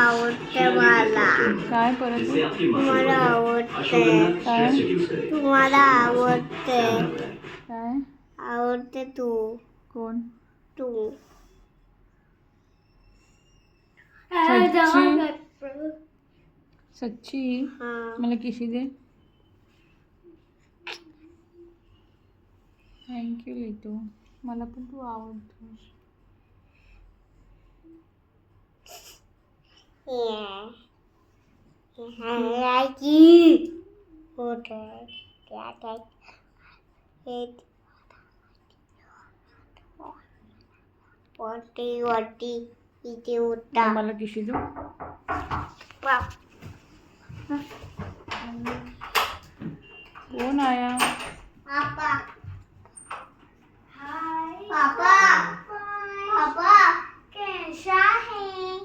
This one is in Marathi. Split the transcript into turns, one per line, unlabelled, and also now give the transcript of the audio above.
आवडते मला.
काय परत बोल.
तुम्हाला आवडते.
काय
तुम्हाला आवडते.
काय
आवडते तू.
कोण
तू.
सच्ची सच्ची
हाँ.
मला किशी दे. थँक्यू लिटू. मला पण तू आवडतोस.
Yeah. I like you. Okay. It. Wati. इथे उठा.
मला किशी दे. कोण आया.
पापा. हाय. पापा. पापा कैसा है.